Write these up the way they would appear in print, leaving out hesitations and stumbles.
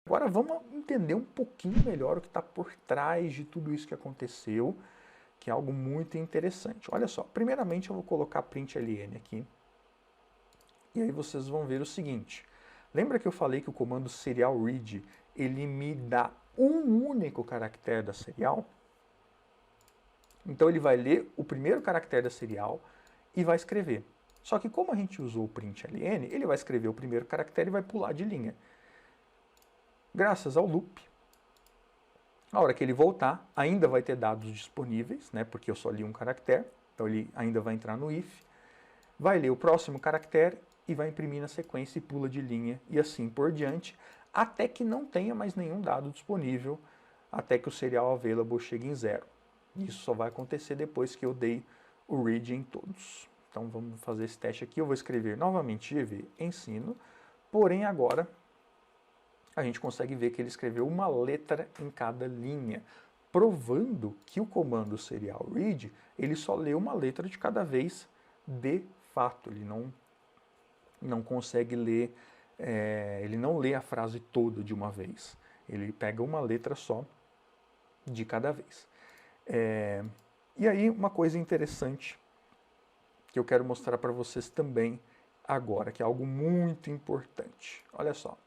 Agora vamos entender um pouquinho melhor o que está por trás de tudo isso que aconteceu, que é algo muito interessante. Olha só, primeiramente eu vou colocar println aqui, e aí vocês vão ver o seguinte. Lembra que eu falei que o comando serial read, ele me dá um único caractere da serial? Então ele vai ler o primeiro caractere da serial e vai escrever. Só que como a gente usou o println, ele vai escrever o primeiro caractere e vai pular de linha. Graças ao loop, a hora que ele voltar, ainda vai ter dados disponíveis, né, porque eu só li um caractere, então ele ainda vai entrar no if, vai ler o próximo caractere e vai imprimir na sequência e pula de linha e assim por diante, até que não tenha mais nenhum dado disponível, até que o serial available chegue em 0. Isso só vai acontecer depois que eu dei o read em todos. Então vamos fazer esse teste aqui. Eu vou escrever novamente gv ensino, porém agora a gente consegue ver que ele escreveu uma letra em cada linha, provando que o comando serial read ele só lê uma letra de cada vez de fato. Ele não consegue ler, ele não lê a frase toda de uma vez. Ele pega uma letra só de cada vez. E aí uma coisa interessante que eu quero mostrar para vocês também agora, que é algo muito importante. Olha só.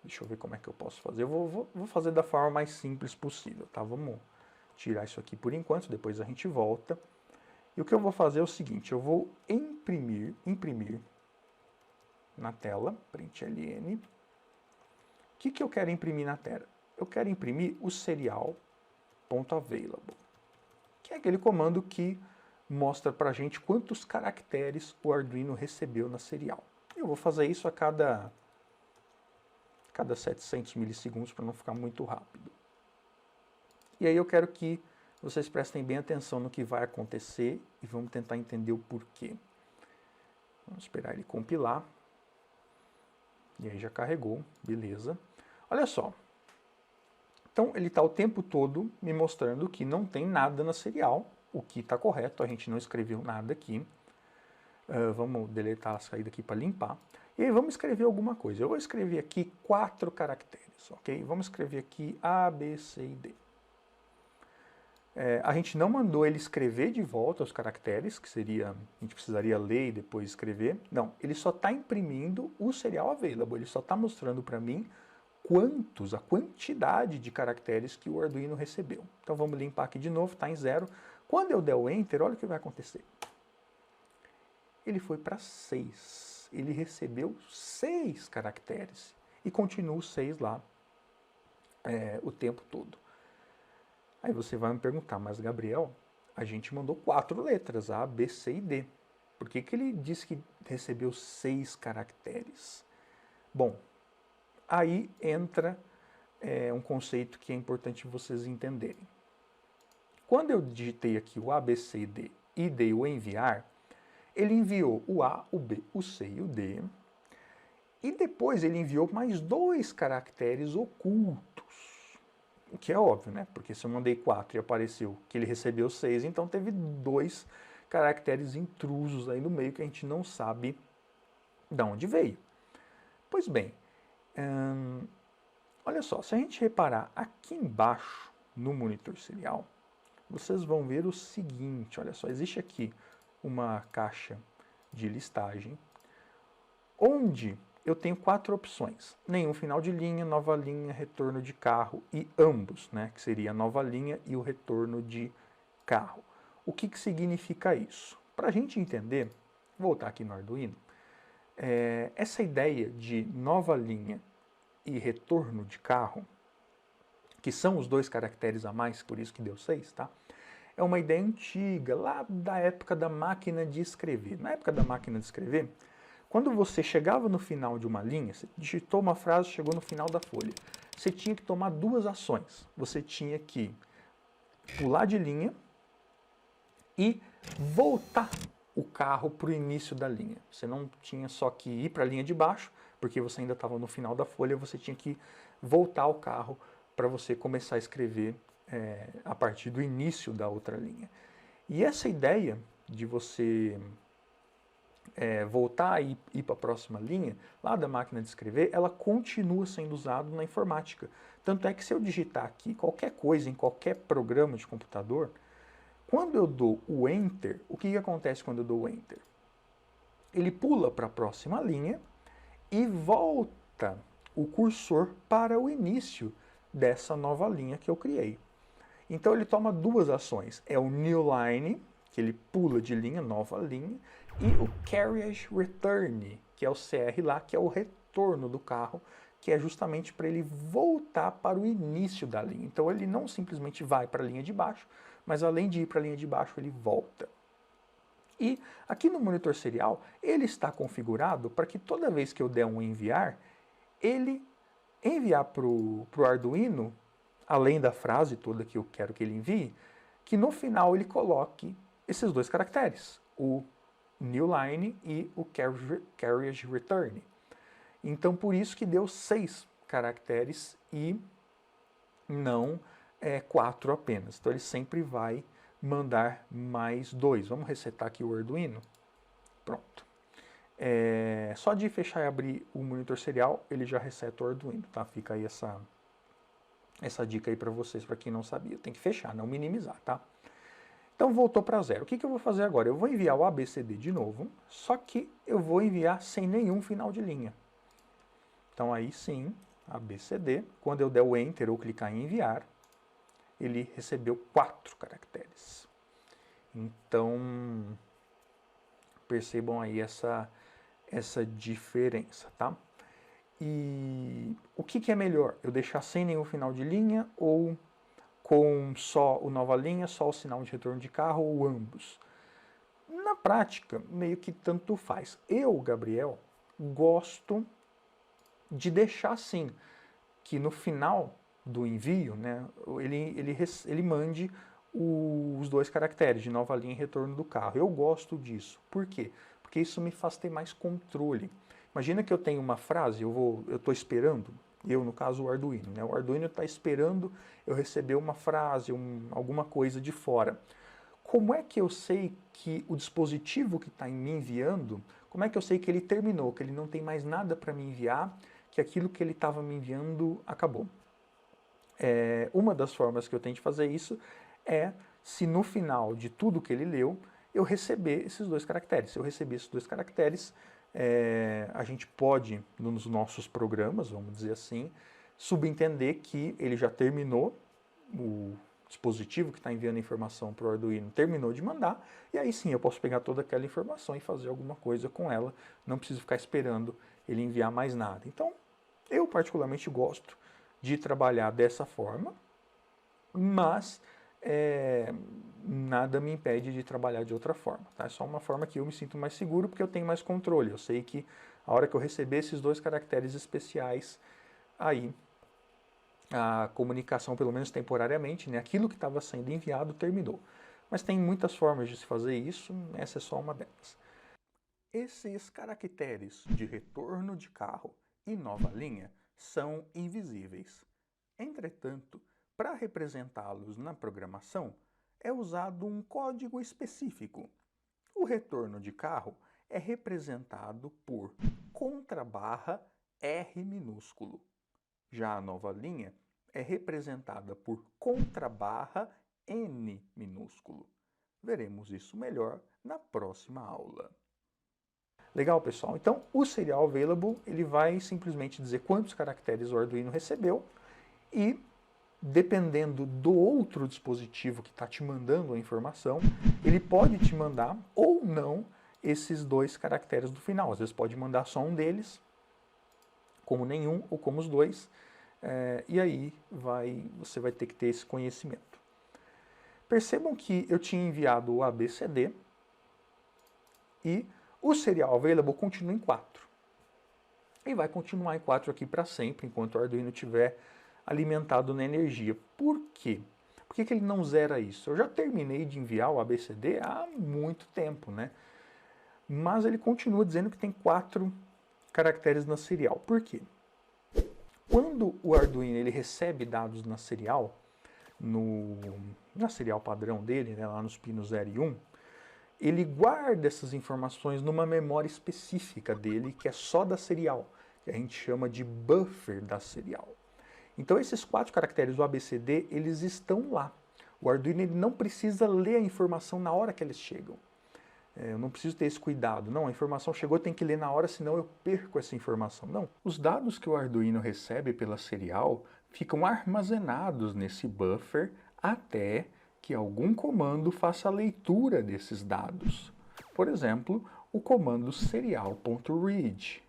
Deixa eu ver como é que eu posso fazer. Eu vou fazer da forma mais simples possível, tá? Vamos tirar isso aqui por enquanto, depois a gente volta. E o que eu vou fazer é o seguinte, eu vou imprimir na tela, println. O que eu quero imprimir na tela? Eu quero imprimir o serial.available, que é aquele comando que mostra pra gente quantos caracteres o Arduino recebeu na serial. Eu vou fazer isso a cada 700 milissegundos para não ficar muito rápido. E aí eu quero que vocês prestem bem atenção no que vai acontecer e vamos tentar entender o porquê. Vamos esperar ele compilar. E aí já carregou, beleza. Olha só. Então ele está o tempo todo me mostrando que não tem nada na serial, o que está correto, a gente não escreveu nada aqui. Vamos deletar a saída aqui para limpar. E aí vamos escrever alguma coisa. Eu vou escrever aqui 4 caracteres, ok? Vamos escrever aqui A, B, C e D. A gente não mandou ele escrever de volta os caracteres, que seria, a gente precisaria ler e depois escrever. Não, ele só está imprimindo o serial available, ele só está mostrando para mim a quantidade de caracteres que o Arduino recebeu. Então vamos limpar aqui de novo, está em 0. Quando eu der o Enter, olha o que vai acontecer. Ele foi para 6. Ele recebeu 6 caracteres e continua os 6 lá o tempo todo. Aí você vai me perguntar, mas Gabriel, a gente mandou 4 letras, A, B, C e D. Por que ele disse que recebeu 6 caracteres? Bom, aí entra um conceito que é importante vocês entenderem. Quando eu digitei aqui o A, B, C e D e dei o enviar, ele enviou o A, o B, o C e o D. E depois ele enviou mais 2 caracteres ocultos. O que é óbvio, né? Porque se eu mandei 4 e apareceu que ele recebeu 6, então teve 2 caracteres intrusos aí no meio que a gente não sabe de onde veio. Pois bem, olha só, se a gente reparar aqui embaixo no monitor serial, vocês vão ver o seguinte, olha só, existe aqui uma caixa de listagem, onde eu tenho 4 opções. Nenhum final de linha, nova linha, retorno de carro e ambos, né, que seria a nova linha e o retorno de carro. O que significa isso? Para a gente entender, vou voltar aqui no Arduino, essa ideia de nova linha e retorno de carro, que são os 2 caracteres a mais, por isso que deu 6, tá? É uma ideia antiga, lá da época da máquina de escrever. Na época da máquina de escrever, quando você chegava no final de uma linha, você digitou uma frase, chegou no final da folha, você tinha que tomar 2 ações. Você tinha que pular de linha e voltar o carro para o início da linha. Você não tinha só que ir para a linha de baixo, porque você ainda estava no final da folha, você tinha que voltar o carro para você começar a escrever a partir do início da outra linha. E essa ideia de você voltar e ir para a próxima linha, lá da máquina de escrever, ela continua sendo usada na informática. Tanto é que se eu digitar aqui qualquer coisa em qualquer programa de computador, quando eu dou o Enter, o que acontece quando eu dou o Enter? Ele pula para a próxima linha e volta o cursor para o início dessa nova linha que eu criei. Então ele toma duas ações, é o New Line, que ele pula de linha, nova linha, e o Carriage Return, que é o CR lá, que é o retorno do carro, que é justamente para ele voltar para o início da linha. Então ele não simplesmente vai para a linha de baixo, mas além de ir para a linha de baixo, ele volta. E aqui no monitor serial, ele está configurado para que toda vez que eu der um enviar, ele enviar para o Arduino, além da frase toda que eu quero que ele envie, que no final ele coloque esses dois caracteres, o New Line e o Carriage Return. Então por isso que deu 6 caracteres e não 4 apenas. Então ele sempre vai mandar mais 2. Vamos resetar aqui o Arduino. Pronto. Só de fechar e abrir o monitor serial, ele já reseta o Arduino, tá? Fica aí essa dica aí para vocês, para quem não sabia. Tem que fechar, não minimizar, tá? Então voltou para 0. O que eu vou fazer agora? Eu vou enviar o ABCD de novo, só que eu vou enviar sem nenhum final de linha. Então aí sim, ABCD, quando eu der o Enter ou clicar em enviar, ele recebeu 4 caracteres. Então, percebam aí essa diferença, tá? E o que é melhor? Eu deixar sem nenhum final de linha ou com só o nova linha, só o sinal de retorno de carro ou ambos? Na prática, meio que tanto faz. Eu, Gabriel, gosto de deixar assim, que no final do envio, né, ele mande os 2 caracteres de nova linha e retorno do carro. Eu gosto disso. Por quê? Porque isso me faz ter mais controle. Imagina que eu tenho uma frase, eu estou esperando, no caso o Arduino, né? O Arduino está esperando eu receber uma frase, alguma coisa de fora. Como é que eu sei que o dispositivo que está me enviando, como é que eu sei que ele terminou, que ele não tem mais nada para me enviar, que aquilo que ele estava me enviando acabou? Uma das formas que eu tenho de fazer isso é se no final de tudo que ele leu, eu receber esses 2 caracteres. Se eu receber esses 2 caracteres, a gente pode, nos nossos programas, vamos dizer assim, subentender que ele já terminou, o dispositivo que está enviando a informação para o Arduino terminou de mandar, e aí sim eu posso pegar toda aquela informação e fazer alguma coisa com ela, não preciso ficar esperando ele enviar mais nada. Então, eu particularmente gosto de trabalhar dessa forma, mas nada me impede de trabalhar de outra forma. Tá? É só uma forma que eu me sinto mais seguro porque eu tenho mais controle. Eu sei que a hora que eu receber esses 2 caracteres especiais, aí a comunicação, pelo menos temporariamente, né, aquilo que estava sendo enviado terminou. Mas tem muitas formas de se fazer isso, essa é só uma delas. Esses caracteres de retorno de carro e nova linha são invisíveis. Entretanto, para representá-los na programação, é usado um código específico. O retorno de carro é representado por contrabarra R minúsculo. Já a nova linha é representada por contrabarra N minúsculo. Veremos isso melhor na próxima aula. Legal, pessoal? Então, o Serial Available, ele vai simplesmente dizer quantos caracteres o Arduino recebeu e, dependendo do outro dispositivo que está te mandando a informação, ele pode te mandar ou não esses 2 caracteres do final. Às vezes pode mandar só um deles, como nenhum ou como os 2, e aí você vai ter que ter esse conhecimento. Percebam que eu tinha enviado o ABCD e o Serial Available continua em 4. E vai continuar em 4 aqui para sempre, enquanto o Arduino estiver alimentado na energia. Por quê? Por que ele não zera isso? Eu já terminei de enviar o ABCD há muito tempo, né? Mas ele continua dizendo que tem 4 caracteres na serial. Por quê? Quando o Arduino ele recebe dados na serial, na serial padrão dele, né, lá nos pinos 0 e 1, ele guarda essas informações numa memória específica dele, que é só da serial, que a gente chama de buffer da serial. Então esses 4 caracteres do ABCD, eles estão lá. O Arduino ele não precisa ler a informação na hora que eles chegam. Eu não preciso ter esse cuidado. Não, a informação chegou, tem que ler na hora, senão eu perco essa informação. Não. Os dados que o Arduino recebe pela serial ficam armazenados nesse buffer até que algum comando faça a leitura desses dados. Por exemplo, o comando serial.read.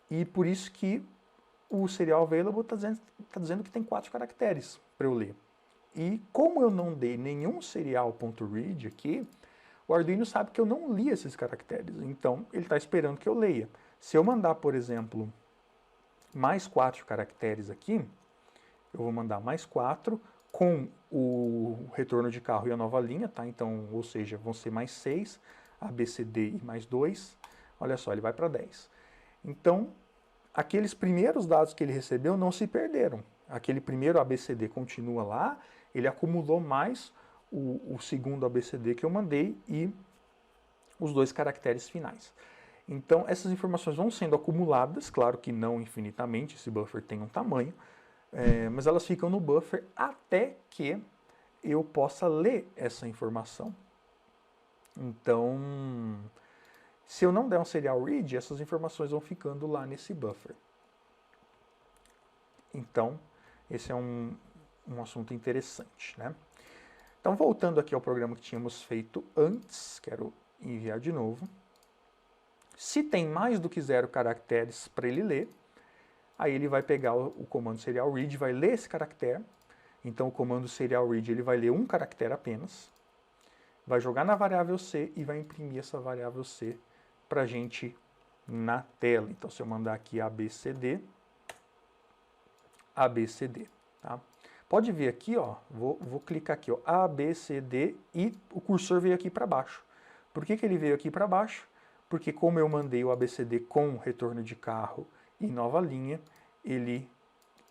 E por isso que o serial available está dizendo que tem 4 caracteres para eu ler. E como eu não dei nenhum serial.read aqui, o Arduino sabe que eu não li esses caracteres. Então, ele está esperando que eu leia. Se eu mandar, por exemplo, mais 4 caracteres aqui, eu vou mandar mais 4 com o retorno de carro e a nova linha, tá? Então, ou seja, vão ser mais 6, ABCD e mais 2. Olha só, ele vai para 10. Então, aqueles primeiros dados que ele recebeu não se perderam. Aquele primeiro ABCD continua lá, ele acumulou mais o segundo ABCD que eu mandei e os 2 caracteres finais. Então, essas informações vão sendo acumuladas, claro que não infinitamente, esse buffer tem um tamanho, mas elas ficam no buffer até que eu possa ler essa informação. Então, se eu não der um serial read, essas informações vão ficando lá nesse buffer. Então, esse é um assunto interessante, né? Então, voltando aqui ao programa que tínhamos feito antes, quero enviar de novo. Se tem mais do que 0 caracteres para ele ler, aí ele vai pegar o comando serial read, vai ler esse caractere. Então, o comando serial read ele vai ler um caractere apenas, vai jogar na variável C e vai imprimir essa variável C para a gente na tela. Então, se eu mandar aqui ABCD, tá? Pode ver aqui, ó, vou clicar aqui, ó, ABCD e o cursor veio aqui para baixo. Por que ele veio aqui para baixo? Porque como eu mandei o ABCD com retorno de carro e nova linha, ele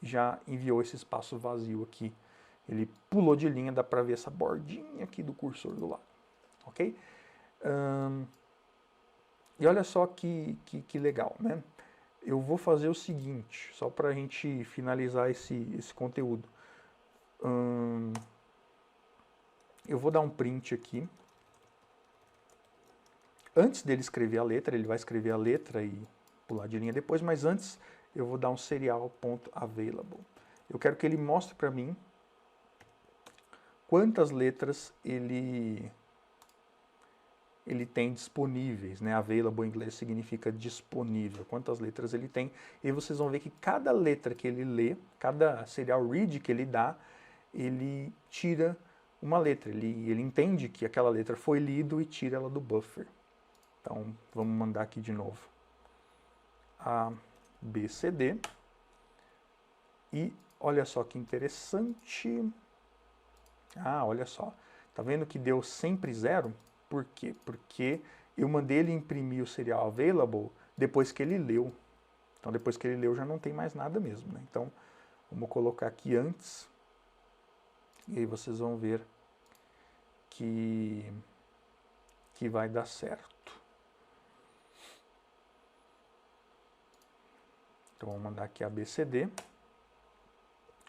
já enviou esse espaço vazio aqui. Ele pulou de linha, dá para ver essa bordinha aqui do cursor do lado, ok? E olha só que legal, né? Eu vou fazer o seguinte, só para a gente finalizar esse conteúdo. Eu vou dar um print aqui. Antes dele escrever a letra, ele vai escrever a letra e pular de linha depois, mas antes eu vou dar um serial.available. Eu quero que ele mostre para mim quantas letras ele tem disponíveis, né? Available em inglês significa disponível, quantas letras ele tem. E vocês vão ver que cada letra que ele lê, cada serial read que ele dá, ele tira uma letra. Ele entende que aquela letra foi lida e tira ela do buffer. Então, vamos mandar aqui de novo. ABCD. E olha só que interessante. Olha só. Tá vendo que deu sempre 0? Por quê? Porque eu mandei ele imprimir o serial available depois que ele leu. Então, depois que ele leu, já não tem mais nada mesmo, né? Então, vamos colocar aqui antes. E aí vocês vão ver que vai dar certo. Então, vamos mandar aqui ABCD.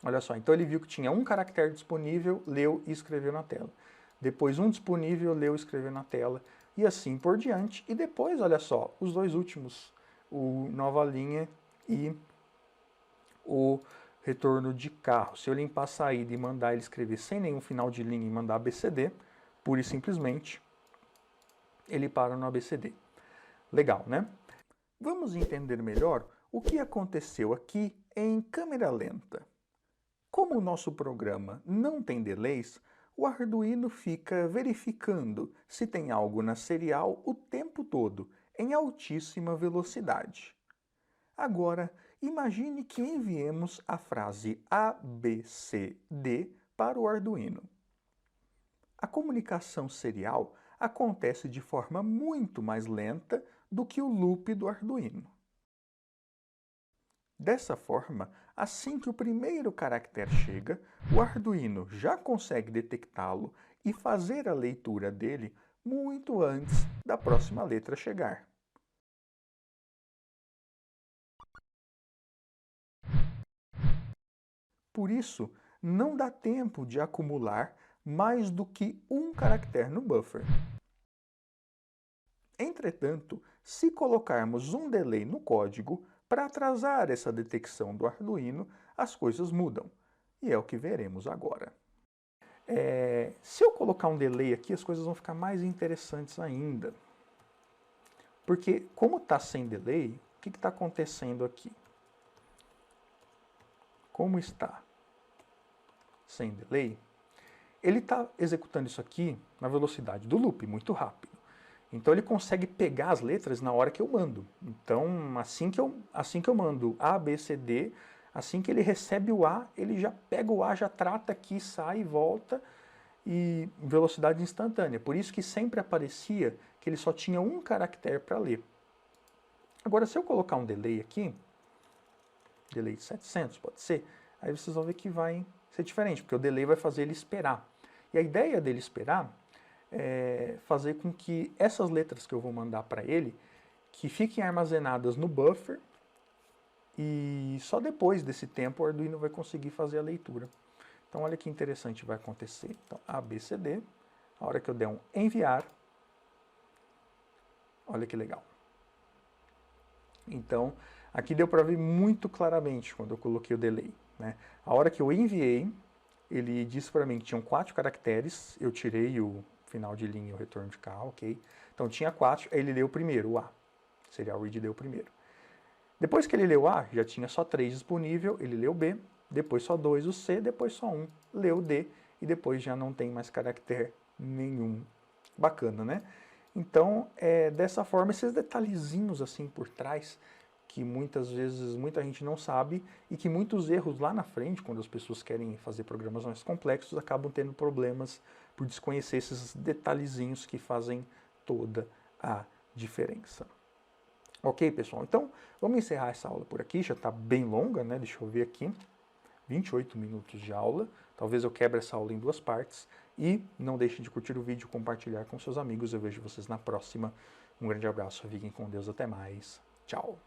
Olha só, então ele viu que tinha um caractere disponível, leu e escreveu na tela. Depois um disponível, leu e escreveu na tela. E assim por diante. E depois, olha só, os 2 últimos, o nova linha e o retorno de carro. Se eu limpar a saída e mandar ele escrever sem nenhum final de linha e mandar ABCD, pura e simplesmente, ele para no ABCD. Legal, né? Vamos entender melhor o que aconteceu aqui em câmera lenta. Como o nosso programa não tem delays, o Arduino fica verificando se tem algo na serial o tempo todo, em altíssima velocidade. Agora, imagine que enviemos a frase ABCD para o Arduino. A comunicação serial acontece de forma muito mais lenta do que o loop do Arduino. Dessa forma, assim que o primeiro caractere chega, o Arduino já consegue detectá-lo e fazer a leitura dele muito antes da próxima letra chegar. Por isso, não dá tempo de acumular mais do que um caractere no buffer. Entretanto, se colocarmos um delay no código para atrasar essa detecção do Arduino, as coisas mudam. E é o que veremos agora. Se eu colocar um delay aqui, as coisas vão ficar mais interessantes ainda. Porque, como está sem delay, o que está acontecendo aqui? Como está sem delay, ele está executando isso aqui na velocidade do loop, muito rápido. Então ele consegue pegar as letras na hora que eu mando. Então, assim que eu mando A, B, C, D, assim que ele recebe o A, ele já pega o A, já trata aqui, sai e volta, e velocidade instantânea. Por isso que sempre aparecia que ele só tinha um caractere para ler. Agora, se eu colocar um delay aqui, delay de 700 pode ser, aí vocês vão ver que vai ser diferente, porque o delay vai fazer ele esperar. E a ideia dele esperar fazer com que essas letras que eu vou mandar para ele, que fiquem armazenadas no buffer, e só depois desse tempo o Arduino vai conseguir fazer a leitura. Então olha que interessante vai acontecer. Então ABCD, a hora que eu der um enviar, olha que legal. Então aqui deu para ver muito claramente quando eu coloquei o delay, né? A hora que eu enviei, ele disse para mim que tinham 4 caracteres, eu tirei o final de linha e o retorno de cá, ok? Então tinha 4, ele leu o primeiro, o A. Serial read leu o primeiro. Depois que ele leu o A, já tinha só 3 disponível, ele leu o B, depois só 2 o C, depois só 1, leu o D, e depois já não tem mais caractere nenhum. Bacana, né? Então, dessa forma, esses detalhezinhos assim por trás, que muitas vezes muita gente não sabe e que muitos erros lá na frente, quando as pessoas querem fazer programas mais complexos, acabam tendo problemas por desconhecer esses detalhezinhos que fazem toda a diferença. Ok, pessoal? Então, vamos encerrar essa aula por aqui, já está bem longa, né? Deixa eu ver aqui. 28 minutos de aula. Talvez eu quebre essa aula em 2 partes. E não deixe de curtir o vídeo, compartilhar com seus amigos. Eu vejo vocês na próxima. Um grande abraço, fiquem com Deus, até mais. Tchau.